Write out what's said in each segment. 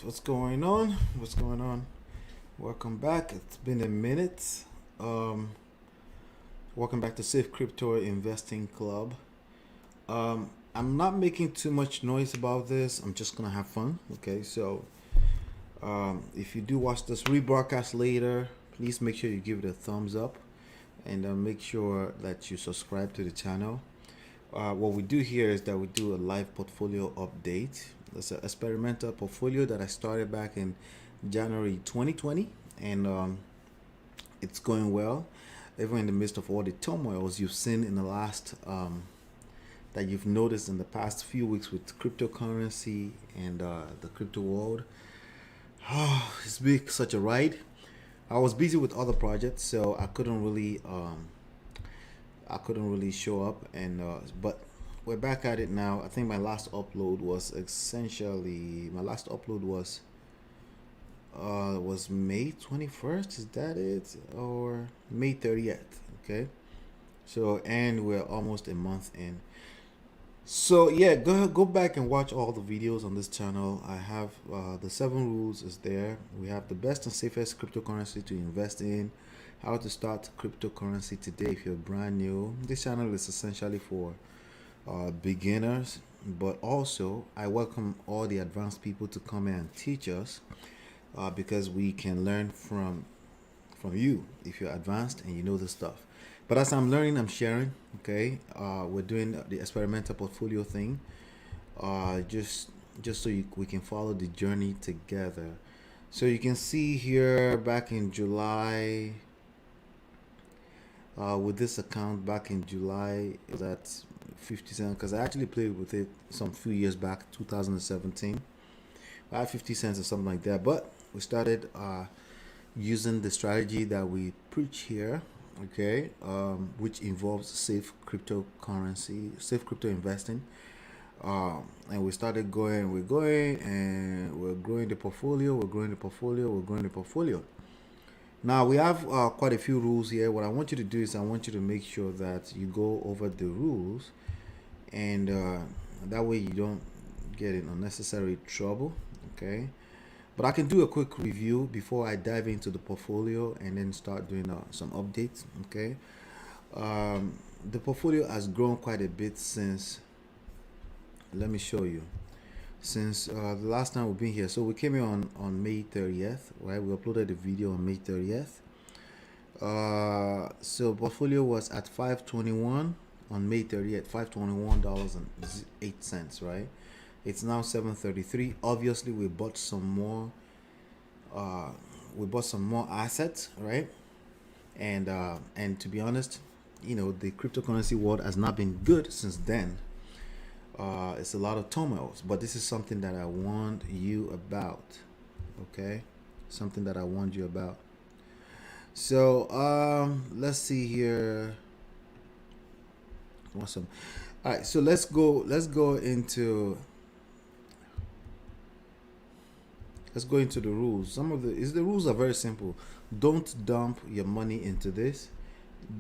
what's going on? What's going on? Welcome back. It's been a minute. Um, Welcome back to Safe Crypto Investing Club. I'm not making too much noise about this. I'm just gonna have fun. Okay, so if you do watch this rebroadcast later, please make sure you give it a thumbs up and make sure that you subscribe to the channel. What we do here is that we do a live portfolio update. It's an experimental portfolio that I started back in January 2020, and it's going well, even in the midst of all the turmoils you've seen in the last that you've noticed in the past few weeks with cryptocurrency and the crypto world. It's been such a ride. I was busy with other projects, so I couldn't really show up, and but we're back at it now. I think my last upload was May 21st. Is that it, or May 30th? Okay, so and we're almost a month in. So yeah, go back and watch all the videos on this channel. I have the 7 rules is there. We have the best and safest cryptocurrency to invest in, how to start cryptocurrency today if you're brand new. This channel is essentially for beginners, but also I welcome all the advanced people to come in and teach us, because we can learn from you if you're advanced and you know the stuff. But as I'm learning, I'm sharing. Okay, we're doing the experimental portfolio thing, just so we can follow the journey together. So you can see here back in July, with this account back in July, it was at 50 cents because I actually played with it some few years back, 2017. I had 50 cents or something like that. But we started using the strategy that we preach here, okay, which involves safe crypto investing. And we started going, we're going, and we're growing the portfolio, we're growing the portfolio, we're growing the portfolio. Now we have quite a few rules here. What I want you to do is I want you to make sure that you go over the rules, and that way you don't get in unnecessary trouble. Okay, but I can do a quick review before I dive into the portfolio and then start doing some updates. Okay, the portfolio has grown quite a bit since. Let me show you. Since the last time we've been here, so we came here on May 30th, right? We uploaded the video on May 30th. So portfolio was at 521 on May 30th, $521.08, right? It's now 733. Obviously, we bought some more. We bought some more assets, right? And to be honest, the cryptocurrency world has not been good since then. It's a lot of turmoils, but this is something that I warned you about. Okay, something that I warned you about. So let's see here. Awesome. All right, so let's go into the rules. The rules are very simple. Don't dump your money into this.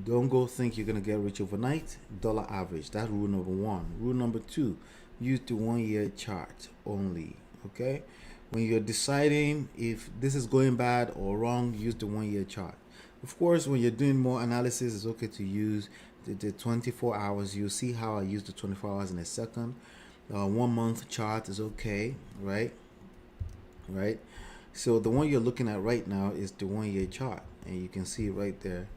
Don't go think you're gonna get rich overnight. Dollar average. That's rule number 1. Rule number 2, use the 1 year chart only. Okay? When you're deciding if this is going bad or wrong, use the 1 year chart. Of course, when you're doing more analysis, it's okay to use the 24 hours. You'll see how I use the 24 hours in a second. 1 month chart is okay, right? Right? So the one you're looking at right now is the 1 year chart, and you can see right there.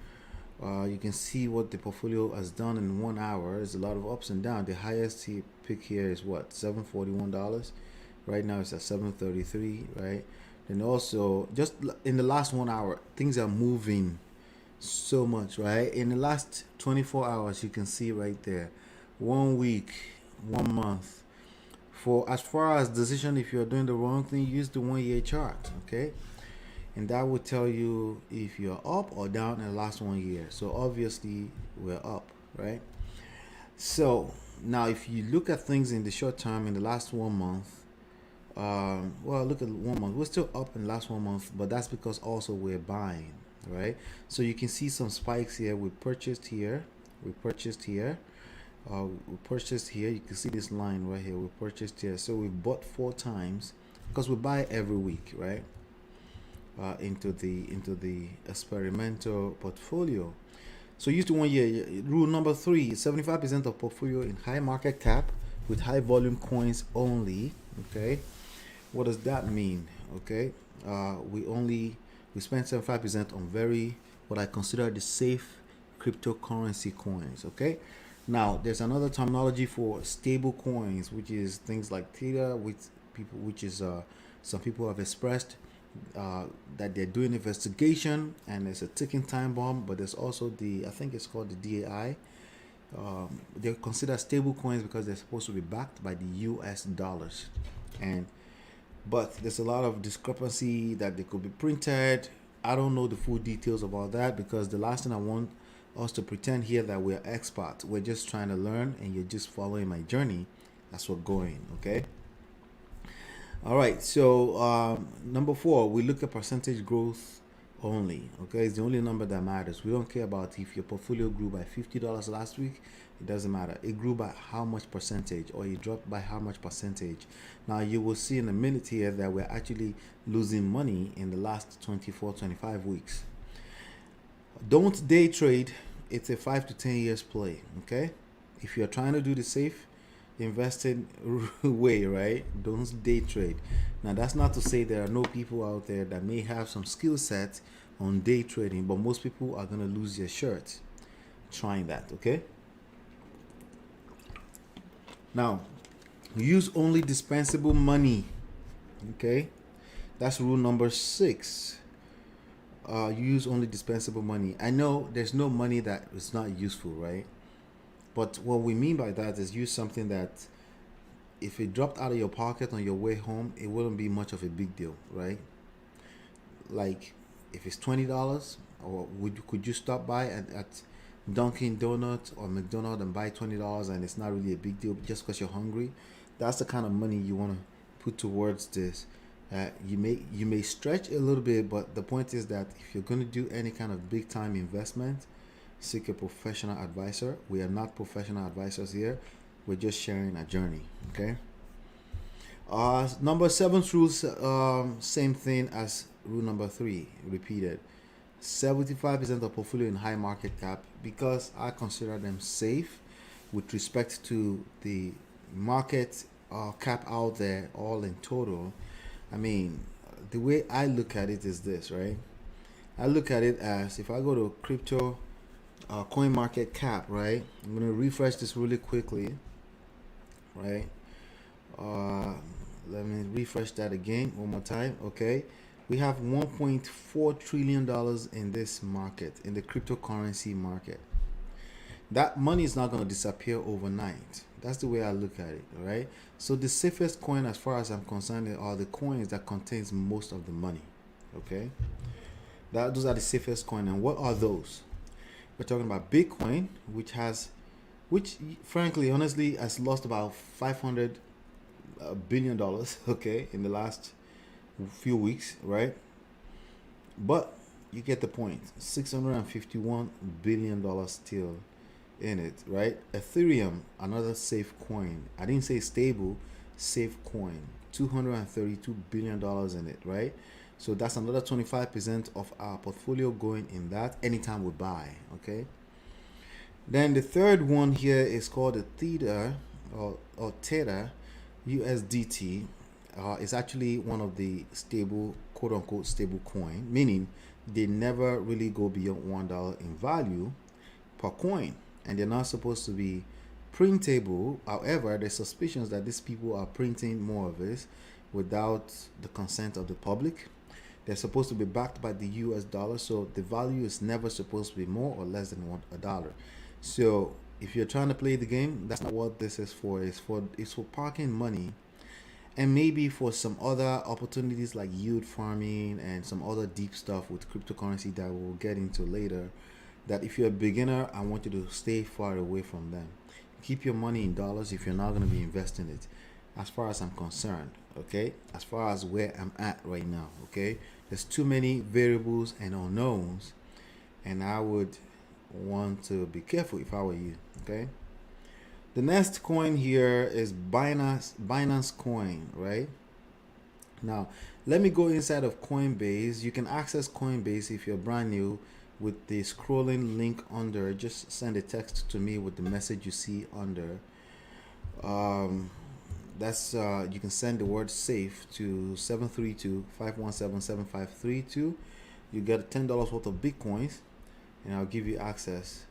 You can see what the portfolio has done in 1 hour. There's a lot of ups and downs. The highest he pick here is what, $741. Right now it's at 733, right? And also, just in the last 1 hour, things are moving so much, right? In the last 24 hours, you can see right there, 1 week, 1 month. For as far as decision, if you're doing the wrong thing, use the 1 year chart, okay? And that will tell you if you're up or down in the last 1 year. So obviously we're up, right? So now if you look at things in the short term, in the last 1 month, well, look at 1 month, we're still up in the last 1 month, but that's because also we're buying, right? So you can see some spikes here. We purchased here, we purchased here, we purchased here. You can see this line right here, we purchased here. So we bought 4 times because we buy every week, right? Into the experimental portfolio. So use the 1 year rule number 3: 75% of portfolio in high market cap with high volume coins only. Okay, what does that mean? Okay, we spend 75% on very what I consider the safe cryptocurrency coins. Okay, now there's another terminology for stable coins, which is things like Tether, which is some people have expressed that they're doing investigation and there's a ticking time bomb. But there's also I think it's called the DAI. They're considered stable coins because they're supposed to be backed by the US dollars. But there's a lot of discrepancy that they could be printed. I don't know the full details about that, because the last thing I want us to pretend here that we're experts. We're just trying to learn, and you're just following my journey. That's what going, okay? All right, so number 4, we look at percentage growth only. Okay, it's the only number that matters. We don't care about if your portfolio grew by $50 last week. It doesn't matter. It grew by how much percentage, or it dropped by how much percentage. Now you will see in a minute here that we're actually losing money in the last 24-25 weeks. Don't day trade. It's a 5 to 10 years play. Okay, if you're trying to do the safe investing way, right, don't day trade. Now that's not to say there are no people out there that may have some skill set on day trading, but most people are going to lose their shirt trying that. Okay, now use only dispensable money. Okay, that's rule number 6. Use only dispensable money. I know there's no money that is not useful, right? But what we mean by that is use something that if it dropped out of your pocket on your way home, it wouldn't be much of a big deal, right? Like if it's $20, or could you stop by at Dunkin' Donuts or McDonald's and buy $20 and it's not really a big deal just because you're hungry? That's the kind of money you want to put towards this. You may stretch a little bit, but the point is that if you're going to do any kind of big time investment, seek a professional advisor. We are not professional advisors here. We're just sharing a journey. Okay. Number 7 rules, same thing as rule number 3, repeated. 75% of portfolio in high market cap, because I consider them safe with respect to the market cap out there, all in total. I mean, the way I look at it is this, right? I look at it as, if I go to crypto coin market cap, right? I'm going to refresh this really quickly, right? Let me refresh that again one more time. Okay, we have $1.4 trillion in this market, in the cryptocurrency market. That money is not going to disappear overnight. That's the way I look at it, right? So the safest coin, as far as I'm concerned, are the coins that contains most of the money. Okay, those are the safest coin. And what are those? We're talking about Bitcoin, which frankly, honestly, has lost about $500 billion, okay, in the last few weeks, right? But you get the point. $651 billion still in it, right? Ethereum, another safe coin. I didn't say stable, safe coin. $232 billion in it, right? So that's another 25% of our portfolio going in that anytime we buy. Okay. Then the third one here is called the Tether or Tether USDT. It's actually one of the stable, quote unquote, stable coin, meaning they never really go beyond $1 in value per coin, and they're not supposed to be printable. However, there's suspicions that these people are printing more of this without the consent of the public. They're supposed to be backed by the US dollar, so the value is never supposed to be more or less than $1. So if you're trying to play the game, that's not what this is for. It's for parking money, and maybe for some other opportunities like yield farming and some other deep stuff with cryptocurrency that we'll get into later. That if you're a beginner, I want you to stay far away from them. Keep your money in dollars if you're not going to be investing it, as far as I'm concerned. Okay, as far as where I'm at right now. Okay, there's too many variables and unknowns, and I would want to be careful if I were you. Okay, the next coin here is Binance Coin, right? Now, let me go inside of Coinbase. You can access Coinbase if you're brand new with the scrolling link under. Just send a text to me with the message you see under. Um, that's You can send the word safe to 732-517-7532. You get $10 worth of Bitcoins, and to I'll give you access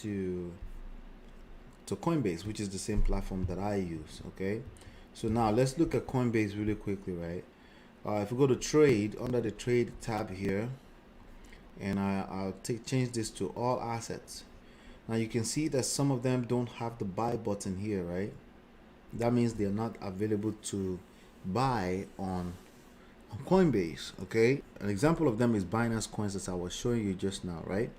to Coinbase, which is the same platform that I use. Okay, so now let's look at Coinbase really quickly, right? If we go to trade, under the trade tab here, and I'll change this to all assets. Now you can see that some of them don't have the buy button here, right? That means they're not available to buy on Coinbase. Okay, an example of them is Binance Coins, as I was showing you just now, right?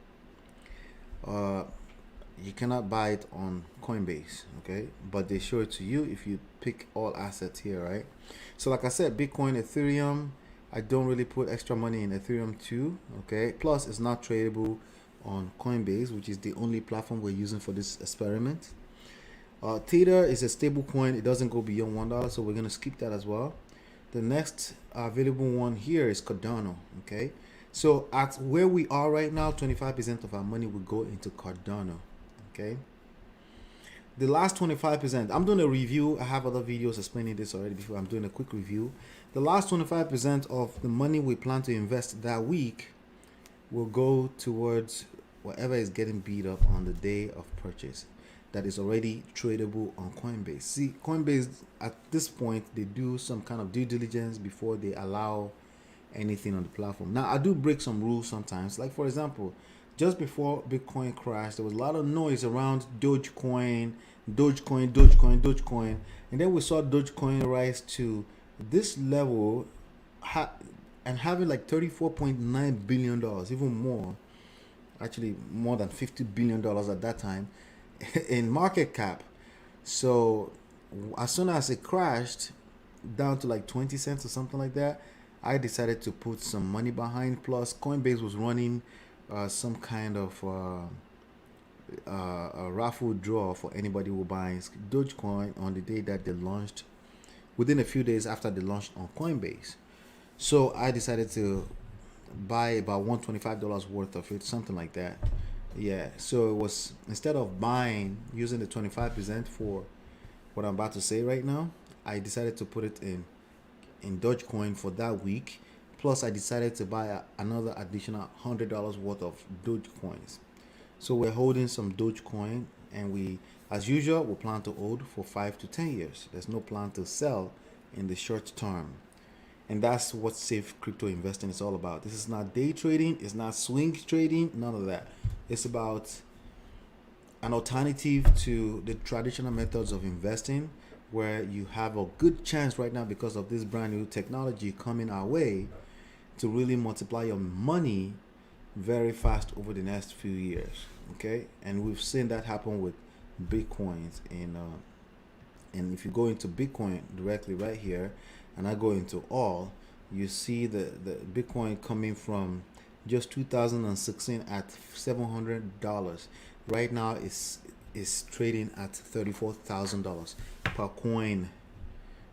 You cannot buy it on Coinbase, okay, but they show it to you if you pick all assets here, right? So like I said, Bitcoin, Ethereum, I don't really put extra money in Ethereum too, okay? Plus it's not tradable on Coinbase, which is the only platform we're using for this experiment. Tether is a stable coin. It doesn't go beyond $1, so we're going to skip that as well. The next available one here is Cardano, okay? So at where we are right now, 25% of our money will go into Cardano, okay? The last 25%, I'm doing a review. I have other videos explaining this already before. I'm doing a quick review. The last 25% of the money we plan to invest that week will go towards whatever is getting beat up on the day of purchase that is already tradable on Coinbase. See, Coinbase at this point, they do some kind of due diligence before they allow anything on the platform. Now, I do break some rules sometimes. Like for example, just before Bitcoin crashed, there was a lot of noise around Dogecoin, and then we saw Dogecoin rise to this level and having like $34.9 billion, even more, actually more than $50 billion at that time in market cap. So as soon as it crashed down to like 20 cents or something like that, I decided to put some money behind. Plus Coinbase was running some kind of a raffle draw for anybody who buys Dogecoin on the day that they launched, within a few days after they launched on Coinbase. So I decided to buy about $125 worth of it, something like that. Yeah, so it was, instead of buying using the 25% for what I'm about to say right now, I decided to put it in Dogecoin for that week. Plus I decided to buy another additional $100 worth of Dogecoins. So we're holding some Dogecoin, and we, as usual, we plan to hold for 5 to 10 years. There's no plan to sell in the short term. And that's what safe crypto investing is all about. This is not day trading. It's not swing trading. None of that. It's about an alternative to the traditional methods of investing, where you have a good chance right now, because of this brand new technology coming our way, to really multiply your money very fast over the next few years. Okay, and we've seen that happen with Bitcoins. And if you go into Bitcoin directly right here, and I go into all, you see the Bitcoin coming from just 2016 at $700. Right now is trading at $34,000 per coin.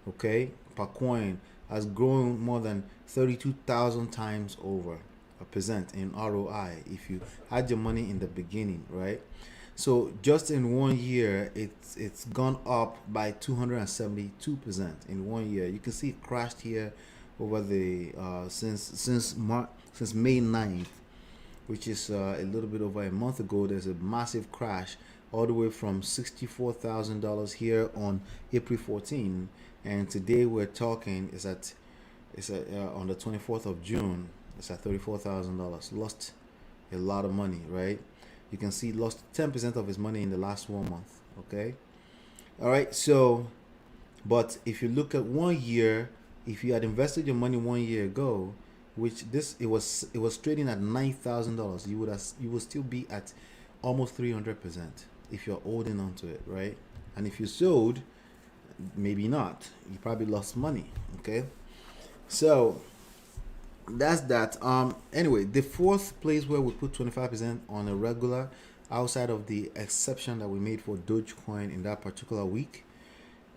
Okay, per coin has grown more than 32,000 times over a percent in ROI if you had your money in the beginning, right? So just in 1 year, it's gone up by 272% in 1 year. You can see it crashed here over the since May 9th, which is a little bit over a month ago. There's a massive crash all the way from $64,000 here on April 14, and today we're talking is at on the 24th of June. It's at $34,000. Lost a lot of money, right? You can see lost 10% of his money in the last 1 month. Okay, all right. So, but if you look at 1 year, if you had invested your money 1 year ago, which it was trading at $9,000, you would still be at almost 300% if you're holding on to it, right? And if you sold, maybe not. You probably lost money. Okay, so that's that. Anyway, the fourth place where we put 25% on a regular, outside of the exception that we made for Dogecoin in that particular week,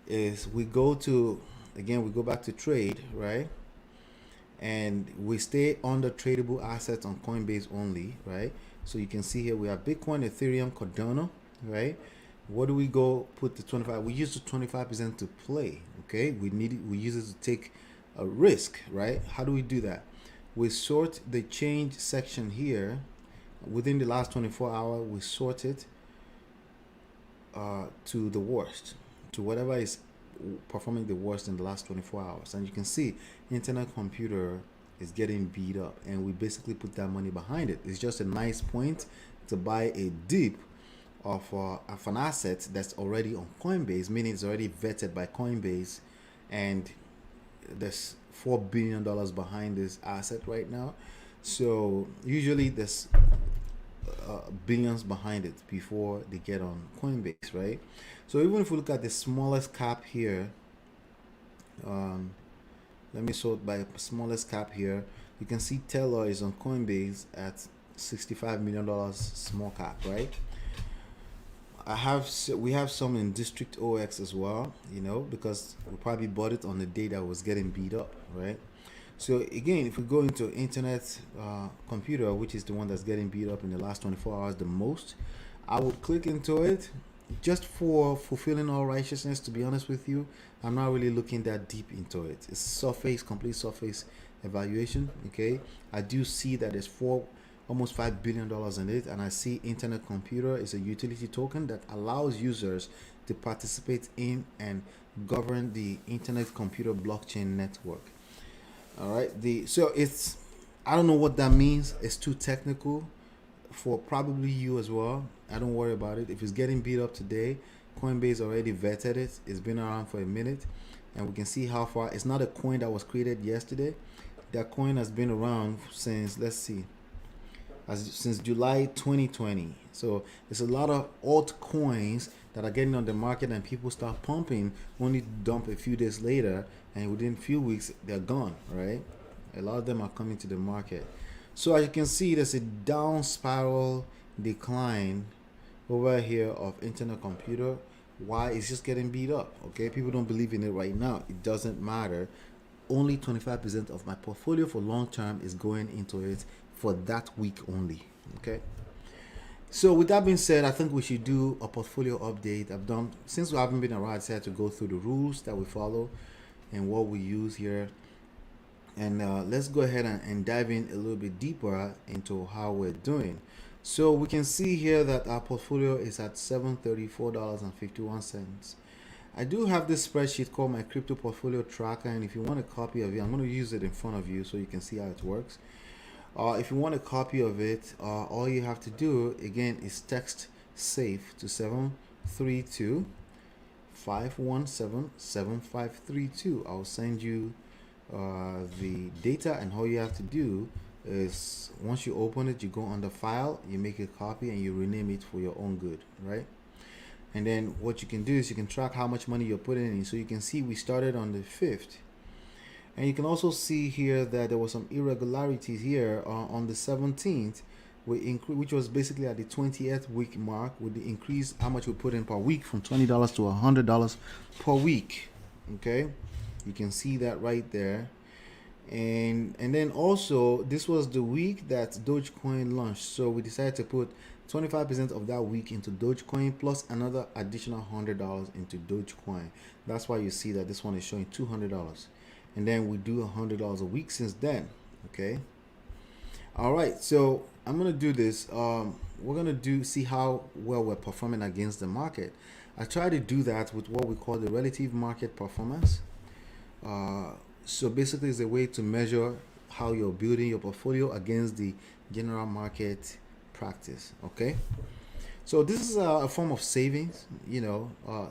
is we go to, again, we go back to trade, right? And we stay on the tradable assets on Coinbase only, right? So you can see here we have Bitcoin, Ethereum, Cardano, right? What do we go put the 25? We use the 25% to play, okay? We use it to take a risk, right? How do we do that? We sort the change section here within the last 24 hours. We sort it to the worst, to whatever is performing the worst in the last 24 hours. And you can see internet computer is getting beat up, and we basically put that money behind it. It's just a nice point to buy a dip of an asset that's already on Coinbase, meaning it's already vetted by Coinbase, and there's $4 billion behind this asset right now. So usually there's billions behind it before they get on Coinbase, right? So even if we look at the smallest cap here, let me sort by smallest cap here. You can see Teller is on Coinbase at $65 million small cap, right? We have some in District OX as well, because we probably bought it on the day that was getting beat up, right? So again, if we go into internet computer, which is the one that's getting beat up in the last 24 hours the most, I would click into it just for fulfilling all righteousness. To be honest with you, I'm not really looking that deep into it. It's complete surface evaluation. Okay, I do see that there's almost $5 billion in it, and I see internet computer is a utility token that allows users to participate in and govern the internet computer blockchain network. All right, I don't know what that means. It's too technical for probably you as well. I don't worry about it. If it's getting beat up today, Coinbase already vetted it. It's been around for a minute, and we can see how far. It's not a coin that was created yesterday. That coin has been around since, let's see, since July 2020. So there's a lot of altcoins that are getting on the market, and people start pumping only to dump a few days later, and within a few weeks they're gone, right? A lot of them are coming to the market. So as you can see, there's a down spiral decline over here of internet computer. Why? It's just getting beat up. Okay, people don't believe in it right now. It doesn't matter. Only 25% of my portfolio for long term is going into it for that week only. Okay, so with that being said, I think we should do a portfolio update. Since we haven't been around, I decided to go through the rules that we follow and what we use here, and let's go ahead and dive in a little bit deeper into how we're doing. So we can see here that our portfolio is at $734.51. I do have this spreadsheet called my crypto portfolio tracker, and if you want a copy of it, I'm going to use it in front of you so you can see how it works. If you want a copy of it, all you have to do again is text SAFE to 732-517-7532. I'll send you the data, and all you have to do is once you open it, you go on the file, you make a copy, and you rename it for your own good, right? And then what you can do is you can track how much money you're putting in. So you can see we started on the 5th. And you can also see here that there was some irregularities here on the 17th, which was basically at the 20th week mark, with the increase how much we put in per week from $20 to $100 per week. Okay, you can see that right there. And then also this was the week that Dogecoin launched, so we decided to put 25% of that week into Dogecoin plus another additional $100 into Dogecoin. That's why you see that this one is showing $200, and then we do $100 a week since then. Okay, all right, so I'm gonna do this. We're gonna see how well we're performing against the market. I try to do that with what we call the relative market performance. So basically it's a way to measure how you're building your portfolio against the general market practice. Okay, so this is a form of savings,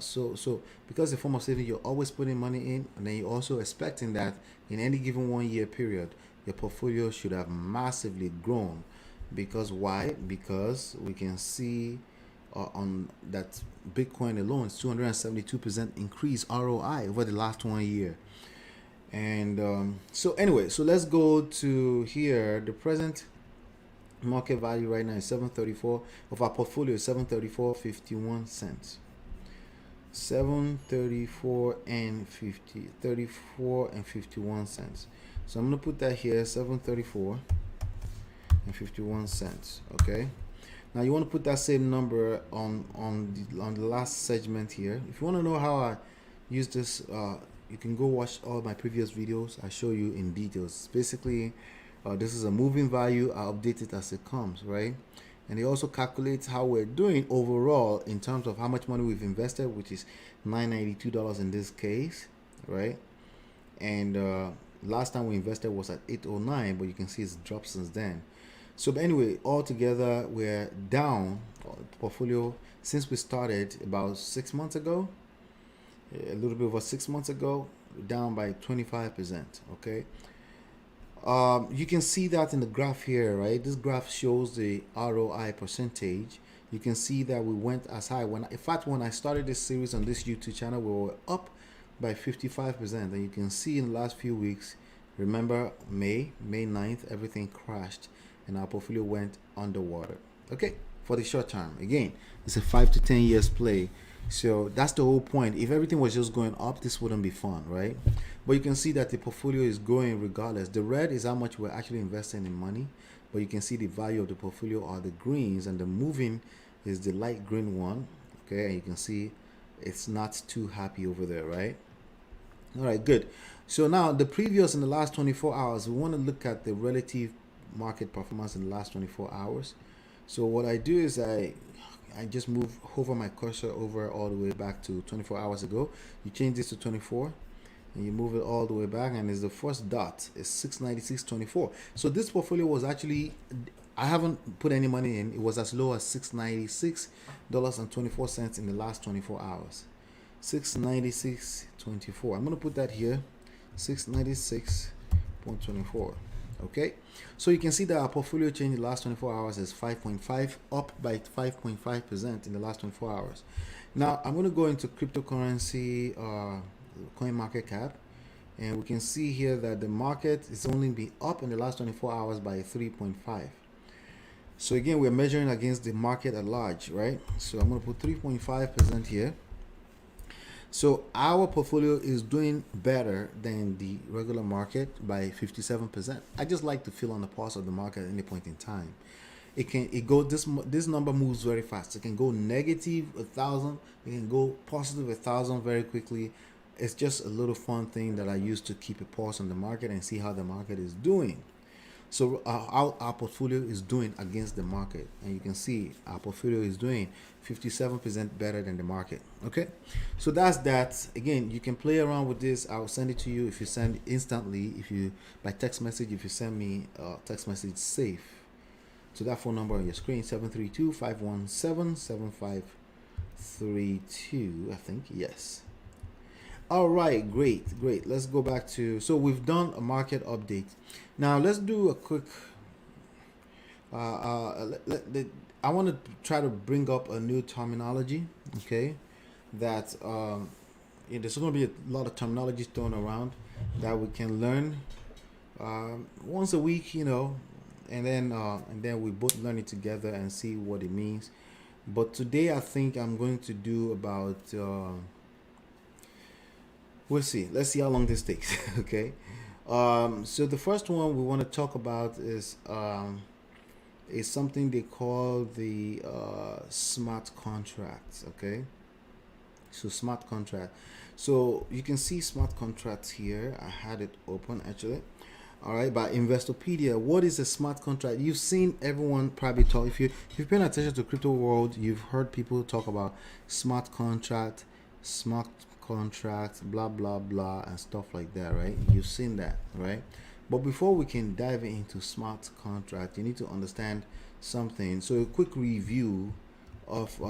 so because it's a form of saving, you're always putting money in, and then you're also expecting that in any given 1 year period your portfolio should have massively grown. Because why? Because we can see on that Bitcoin alone, it's 272% increase ROI over the last 1 year. And so anyway, so let's go to here. The present market value right now is 734 of our portfolio is 734.51 cents. 734 and 51 cents. So I'm gonna put that here, 734 and 51 cents. Okay, now you want to put that same number on the last segment here. If you want to know how I use this, you can go watch all my previous videos. I show you in details. Basically, this is a moving value. I update it as it comes, right? And it also calculates how we're doing overall in terms of how much money we've invested, which is $992 in this case, right? And last time we invested was at 809, but you can see it's dropped since then. So but anyway, altogether we're down portfolio since we started about 6 months ago, a little bit over 6 months ago, down by 25%. Okay. You can see that in the graph here, right? This graph shows the ROI percentage. You can see that we went as high in fact, when I started this series on this YouTube channel, we were up by 55%. And you can see in the last few weeks, remember May 9th, everything crashed and our portfolio went underwater. Okay, for the short term. Again, it's a 5 to 10 years play. So that's the whole point. If everything was just going up, this wouldn't be fun, right? But you can see that the portfolio is growing regardless. The red is how much we're actually investing in money, but you can see the value of the portfolio are the greens, and the moving is the light green one. Okay, and you can see it's not too happy over there, right? All right, good. So now the previous in the last 24 hours, we want to look at the relative market performance in the last 24 hours. So what I do is I just hover my cursor over all the way back to 24 hours ago. You change this to 24 and you move it all the way back, and it's the first dot is 696.24. So this portfolio was actually, I haven't put any money in. It was as low as $696.24 in the last 24 hours. 696.24. I'm going to put that here, 696.24. Okay, so you can see that our portfolio change in the last 24 hours is 5.5, up by 5.5% in the last 24 hours. Now I'm going to go into cryptocurrency coin market cap, and we can see here that the market is only be up in the last 24 hours by 3.5. So again, we're measuring against the market at large, right? So I'm going to put 3.5% here. So our portfolio is doing better than the regular market by 57%. I just like to feel on the pulse of the market at any point in time. This number moves very fast. It can go negative 1,000, it can go positive 1,000 very quickly. It's just a little fun thing that I use to keep a pulse on the market and see how the market is doing. So our portfolio is doing against the market, and you can see our portfolio is doing 57% better than the market. Okay, so that's that. Again, you can play around with this. I'll send it to you if you send instantly, if you by text message, if you send me a text message safe to that phone number on your screen, 732-517-7532. I think, yes. All right, great. Let's go back to, so we've done a market update. Now let's do a quick, I want to try to bring up a new terminology, okay, that there's going to be a lot of terminology thrown around that we can learn once a week, and then we both learn it together and see what it means. But today I think I'm going to do about we'll see. Let's see how long this takes. Okay. So the first one we want to talk about is something they call the smart contracts. Okay. So smart contract. So you can see smart contracts here. I had it open actually. All right, by Investopedia. What is a smart contract? You've seen everyone probably talk. If you've paying attention to crypto world, you've heard people talk about smart contract, blah blah blah, and stuff like that, right? You've seen that, right? But before we can dive into smart contract, you need to understand something. So a quick review of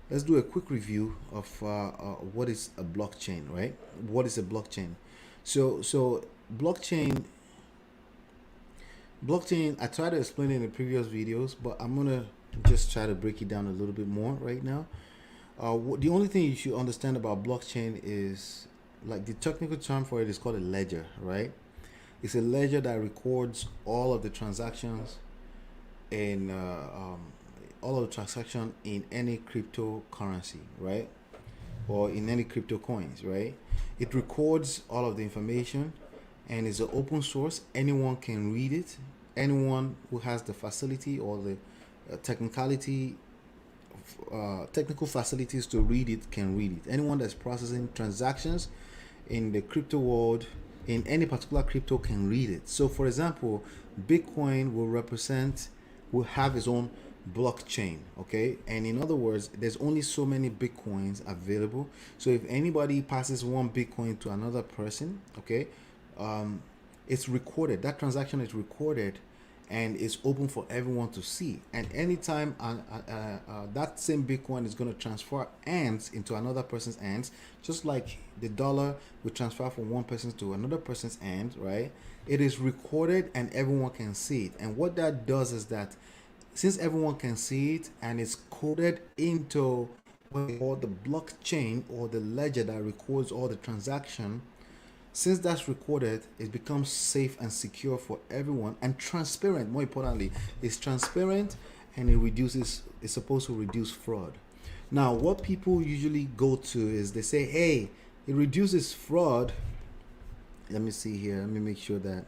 let's do a quick review of what is a blockchain, right? What is a blockchain? So blockchain, I tried to explain it in the previous videos, but I'm gonna just try to break it down a little bit more right now. The only thing you should understand about blockchain is, like, the technical term for it is called a ledger, right? It's a ledger that records all of the transactions in any cryptocurrency, right? or in any crypto coins, right? It records all of the information and is an open source. Anyone can read it. Anyone who has the facility or the technical facilities to read it can read it. Anyone that's processing transactions in the crypto world, in any particular crypto, can read it. So for example, Bitcoin will have its own blockchain, okay? And in other words, there's only so many Bitcoins available. So if anybody passes one Bitcoin to another person, okay, it's recorded. That transaction is recorded and it's open for everyone to see. And anytime that same Bitcoin is going to transfer hands into another person's hands, just like the dollar will transfer from one person to another person's hand, right? It is recorded and everyone can see it. And what that does is that since everyone can see it and it's coded into what they call the blockchain or the ledger that records all the transaction, since that's recorded, it becomes safe and secure for everyone and transparent. More importantly, it's transparent and it's supposed to reduce fraud. Now, what people usually go to is they say, hey, it reduces fraud. Let me see here. Let me make sure that,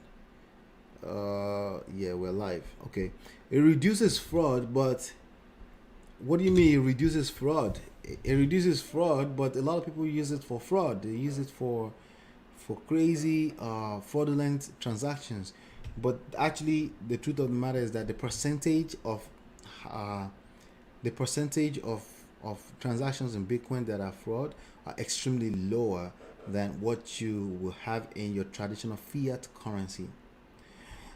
yeah, we're live. Okay. It reduces fraud, but what do you mean it reduces fraud? It reduces fraud, but a lot of people use it for fraud. They use it for crazy fraudulent transactions. But actually the truth of the matter is that the percentage of transactions in Bitcoin that are fraud are extremely lower than what you will have in your traditional fiat currency.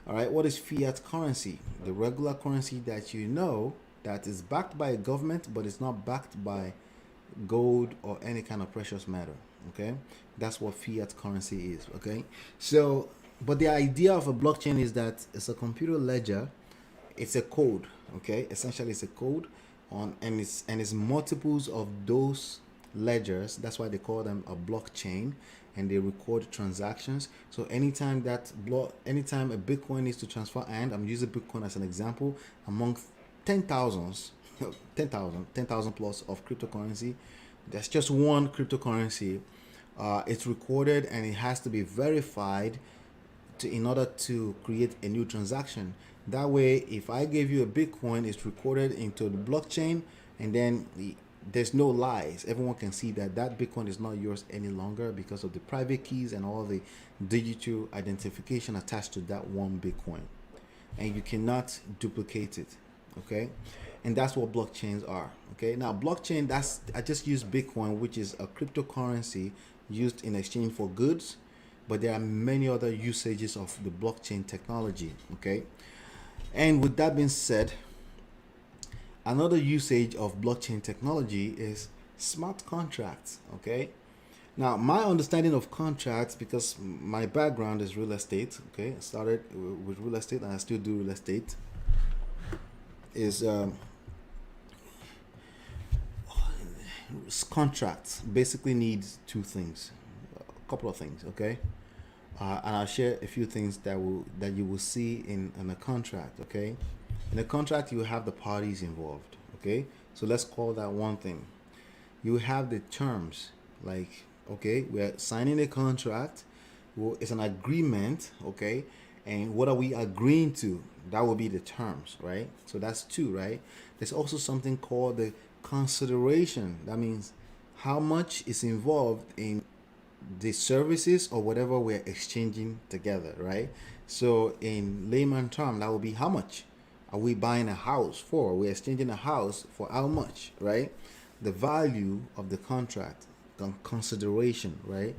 All right, what is fiat currency? The regular currency that you know that is backed by a government, but it's not backed by gold or any kind of precious metal. Okay, that's what fiat currency is. Okay, so but the idea of a blockchain is that it's a computer ledger. It's a code. Okay, essentially it's a code on and it's multiples of those ledgers. That's why they call them a blockchain, and they record transactions. So anytime a Bitcoin needs to transfer, and I'm using Bitcoin as an example, among 10,000 plus of cryptocurrency, there's just one cryptocurrency. It's recorded and it has to be verified in order to create a new transaction. That way, if I gave you a Bitcoin, it's recorded into the blockchain, and then there's no lies. Everyone can see that Bitcoin is not yours any longer because of the private keys and all the digital identification attached to that one Bitcoin, and you cannot duplicate it. Okay, and that's what blockchains are. Okay, now blockchain, I just use Bitcoin, which is a cryptocurrency used in exchange for goods, but there are many other usages of the blockchain technology. Okay, and with that being said, another usage of blockchain technology is smart contracts. Okay, now my understanding of contracts, because my background is real estate, okay, I started with real estate and I still do real estate, is contracts basically needs two things, a couple of things. Okay, and I'll share a few things that you will see in a contract. Okay, in a contract you have the parties involved. Okay, so let's call that one thing. You have the terms, like, okay, we're signing a contract. Well, it's an agreement. Okay, and what are we agreeing to? That will be the terms, right? So that's two, right? There's also something called the consideration. That means how much is involved in the services or whatever we're exchanging together, right? So in layman term, that will be how much are we buying a house for? We're exchanging a house for how much, right? The value of the contract, consideration, right?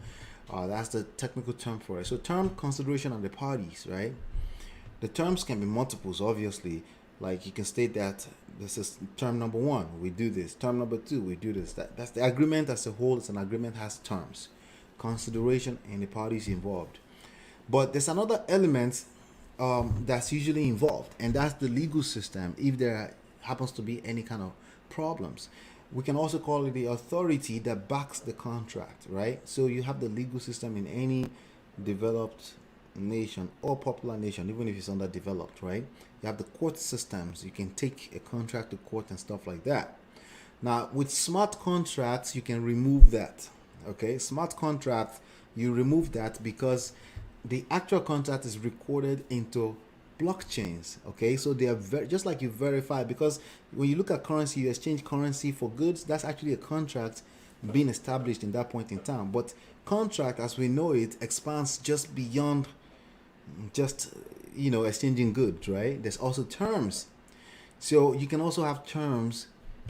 That's the technical term for it. So term, consideration of the parties, right? The terms can be multiples, obviously. Like you can state that this is term number one, we do this. Term number two, we do this. That's the agreement as a whole. It's an agreement, has terms, consideration, and the parties involved. But there's another element that's usually involved, and that's the legal system. If there happens to be any kind of problems, we can also call it the authority that backs the contract, right? So you have the legal system in any developed nation or popular nation, even if it's underdeveloped, right? You have the court systems. You can take a contract to court and stuff like that. Now, with smart contracts, you can remove that. Okay, smart contract, you remove that because the actual contract is recorded into blockchains. Okay, so they are just like you verify, because when you look at currency, you exchange currency for goods. That's actually a contract being established in that point in time. But contract, as we know it, expands just beyond just exchanging goods, right? There's also terms. So you can also have terms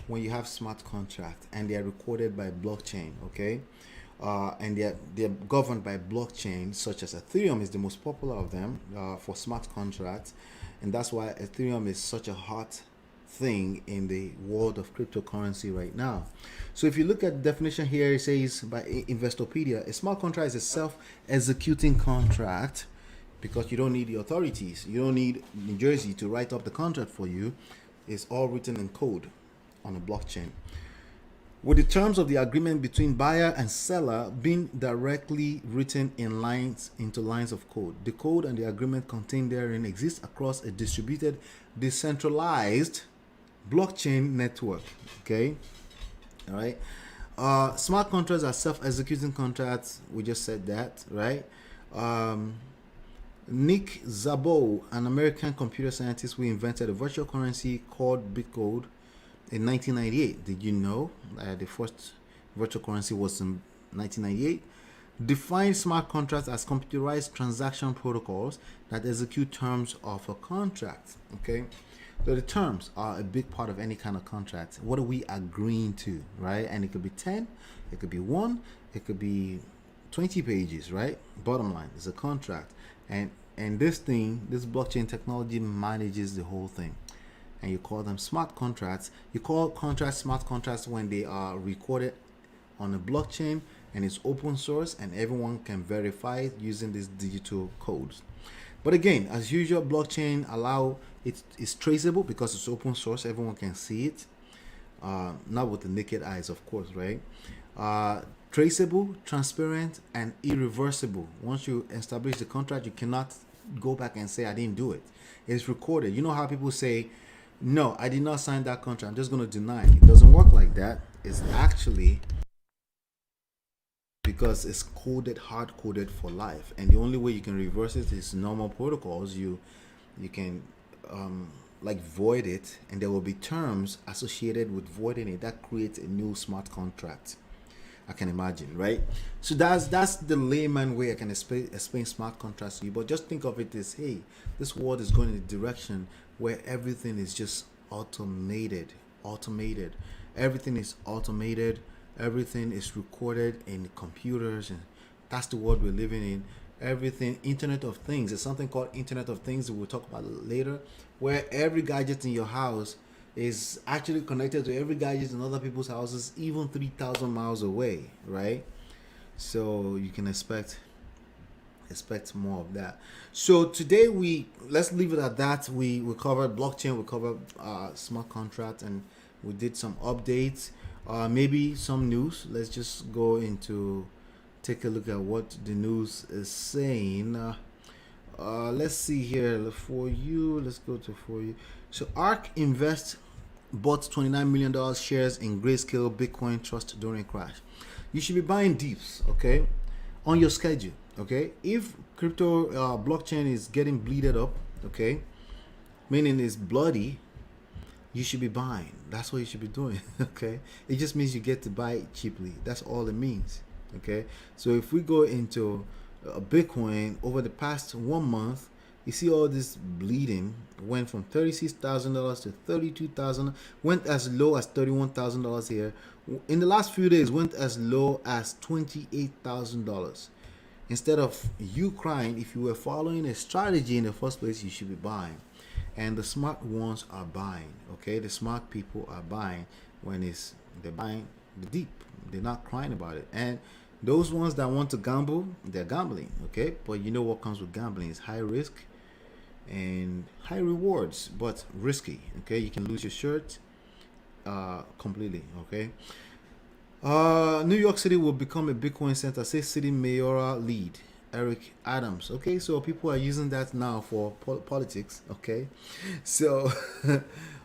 when you have smart contract, and they are recorded by blockchain. Okay, and they're governed by blockchain, such as Ethereum is the most popular of them for smart contracts, and that's why Ethereum is such a hot thing in the world of cryptocurrency right now. So if you look at the definition here, it says by Investopedia, a smart contract is a self-executing contract, because you don't need the authorities. You don't need New Jersey to write up the contract for you. It's all written in code on a blockchain, with the terms of the agreement between buyer and seller being directly written into lines of code. The code and the agreement contained therein exist across a distributed, decentralized blockchain network. Okay, all right. Smart contracts are self-executing contracts. We just said that, right? Nick Szabo, an American computer scientist who invented a virtual currency called Bitcoin in 1998. Did you know the first virtual currency was in 1998? Defined smart contracts as computerized transaction protocols that execute terms of a contract. Okay, so the terms are a big part of any kind of contract. What are we agreeing to, right? And it could be 10, it could be 1, it could be 20 pages, right? Bottom line is a contract, and this blockchain technology manages the whole thing, and you call them smart contracts. You call contracts smart contracts when they are recorded on a blockchain and it's open source and everyone can verify it using these digital codes. But again, as usual, blockchain it's traceable because it's open source. Everyone can see it, not with the naked eyes, of course, right? Traceable, transparent, and irreversible. Once you establish the contract, you cannot go back and say I didn't do it. It's recorded. You know how people say, no, I did not sign that contract, I'm just going to deny it. It doesn't work like that. It's actually because it's coded, hard coded for life, and the only way you can reverse it is normal protocols. You can like void it, and there will be terms associated with voiding it that creates a new smart contract. I can imagine, right? So that's the layman way I can explain smart contracts to you. But just think of it as, hey, this world is going in a direction where everything is just automated. Everything is automated. Everything is recorded in computers, and that's the world we're living in. Everything, Internet of Things. There's something called Internet of Things that we'll talk about later, where every gadget in your house is actually connected to every gadget in other people's houses, even 3,000 miles away, right? So you can expect more of that. So today let's leave it at that. We covered blockchain, we covered smart contract, and we did some updates, maybe some news. Let's just go into take a look at what the news is saying. Let's see here for you. Let's go to for you. So ARK Invest bought $29 million shares in Grayscale Bitcoin Trust during crash. You should be buying dips, okay, on your schedule, okay? If crypto blockchain is getting bleeded up, okay, meaning it's bloody, you should be buying. That's what you should be doing, okay? It just means you get to buy it cheaply. That's all it means, okay? So if we go into Bitcoin over the past 1 month, you see all this bleeding went from $36,000 to $32,000, went as low as $31,000 here. In the last few days, went as low as $28,000. Instead of you crying, if you were following a strategy in the first place, you should be buying. And the smart ones are buying, okay? The smart people are buying when they're buying the deep. They're not crying about it. And those ones that want to gamble, they're gambling, okay? But you know what comes with gambling is high risk and high rewards, but risky, okay? You can lose your shirt completely, okay? New York City will become a Bitcoin center, says city mayoral lead Eric Adams. Okay, so people are using that now for politics, okay? So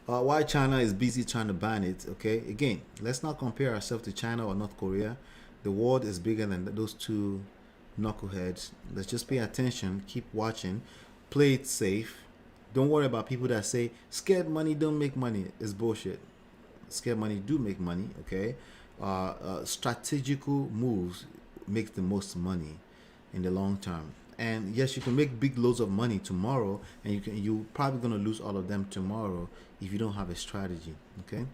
While China is busy trying to ban it, okay, again, let's not compare ourselves to China or North Korea. The world is bigger than those two knuckleheads. Let's just pay attention, keep watching, play it safe. Don't worry about people that say scared money don't make money. It's bullshit. Scared money do make money, okay? Strategical moves make the most money in the long term. And yes, you can make big loads of money tomorrow, and you probably gonna lose all of them tomorrow if you don't have a strategy. Okay.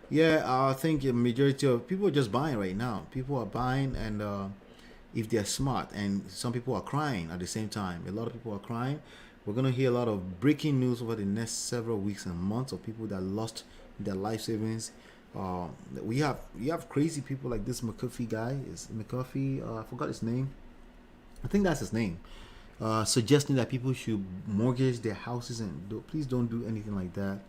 Yeah, I think a majority of people are just buying right now. People are buying, and if they're smart, and some people are crying at the same time. A lot of people are crying. We're gonna hear a lot of breaking news over the next several weeks and months of people that lost their life savings. We have crazy people like this McAfee guy. Is McAfee? I forgot his name. I think that's his name. Suggesting that people should mortgage their houses and please don't do anything like that.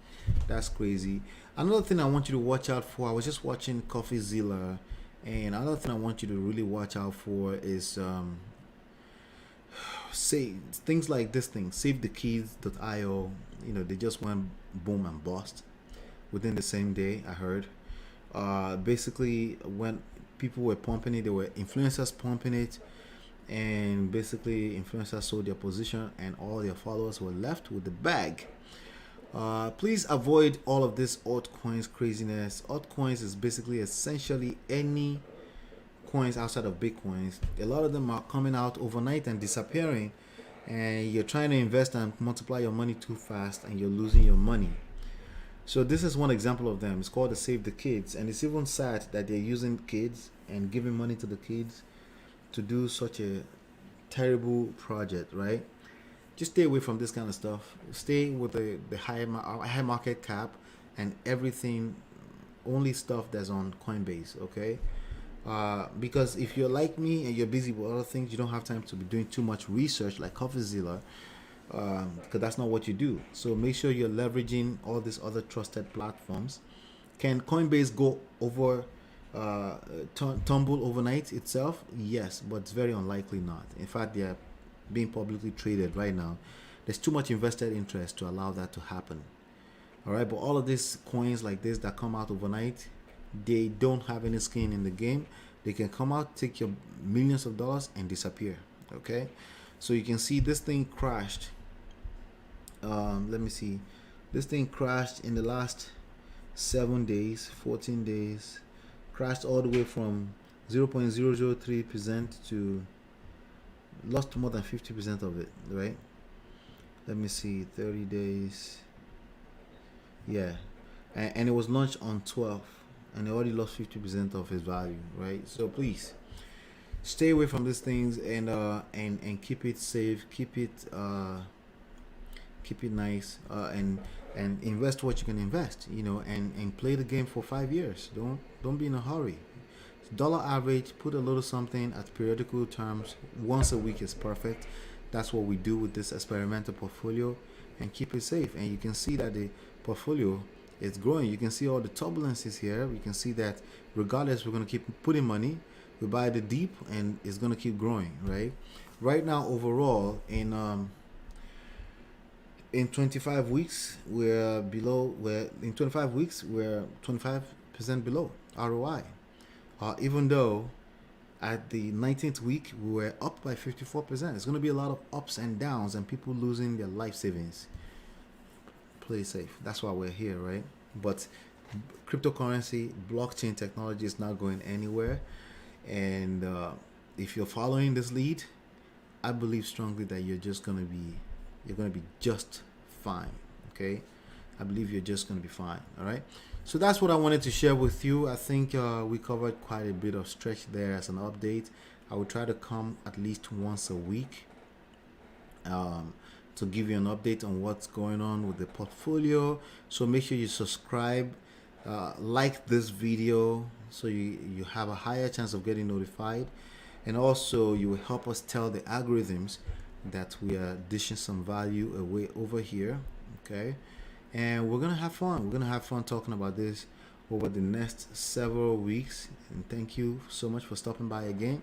That's crazy. Another thing I want you to watch out for. I was just watching CoffeeZilla, and another thing I want you to really watch out for is say things like this thing, SaveTheKids.io. They just went boom and bust within the same day. I heard. Basically, when people were pumping it, there were influencers pumping it, and basically influencers sold their position, and all their followers were left with the bag. Please avoid all of this altcoins craziness. Altcoins is basically essentially any coins outside of Bitcoins. A lot of them are coming out overnight and disappearing, and you're trying to invest and multiply your money too fast, and you're losing your money. So this is one example of them. It's called the Save the Kids, and it's even sad that they're using kids and giving money to the kids to do such a terrible project, right? Just stay away from this kind of stuff. Stay with the high market cap and everything, only stuff that's on Coinbase, okay? Because if you're like me and you're busy with other things, you don't have time to be doing too much research like CoffeeZilla, because that's not what you do. So make sure you're leveraging all these other trusted platforms. Can Coinbase go over tumble overnight itself? Yes, but it's very unlikely not. In fact, they are being publicly traded right now. There's too much invested interest to allow that to happen. All right, but all of these coins like this that come out overnight, they don't have any skin in the game. They can come out, take your millions of dollars, and disappear. Okay, so you can see this thing crashed. Let me see. This thing crashed in the last 7 days, 14 days. Crashed all the way from 0.003% to lost more than 50% of it, right? Let me see, 30 days. Yeah, and it was launched on 12, and it already lost 50% of its value, right? So please stay away from these things, and keep it safe, keep it nice, and invest what you can invest, and play the game for 5 years. Don't be in a hurry. Dollar average, put a little something at periodical terms. Once a week is perfect. That's what we do with this experimental portfolio, and keep it safe. And you can see that the portfolio is growing. You can see all the turbulences here. We can see that regardless, we're going to keep putting money. We buy the deep, and it's going to keep growing, right? Right now, overall, in 25 weeks, we're below. In 25 weeks, we're 25% below ROI. Even though at the 19th week we were up by 54%. It's going to be a lot of ups and downs and people losing their life savings. Play safe. That's why we're here, right? But cryptocurrency, blockchain technology is not going anywhere. And if you're following this lead, I believe strongly that you're going to be just fine. Okay, I believe you're just going to be fine. All right. So that's what I wanted to share with you. I think we covered quite a bit of stretch there as an update. I will try to come at least once a week to give you an update on what's going on with the portfolio. So make sure you subscribe, like this video, so you have a higher chance of getting notified. And also you will help us tell the algorithms that we are dishing some value away over here. Okay. And we're gonna have fun. We're gonna have fun talking about this over the next several weeks. And thank you so much for stopping by again.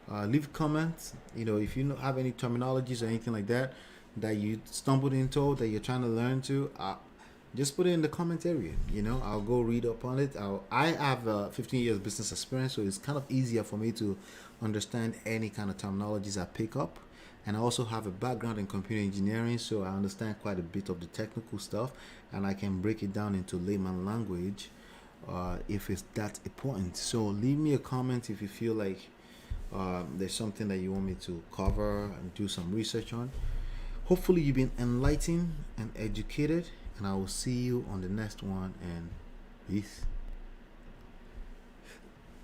Leave comments. If you have any terminologies or anything like that you stumbled into, that you're trying to learn to, just put it in the comment area. I'll go read up on it. I have 15 years business experience, so it's kind of easier for me to understand any kind of terminologies I pick up. And I also have a background in computer engineering, so I understand quite a bit of the technical stuff, and I can break it down into layman language if it's that important. So leave me a comment if you feel like there's something that you want me to cover and do some research on. Hopefully, you've been enlightened and educated, and I will see you on the next one. And peace.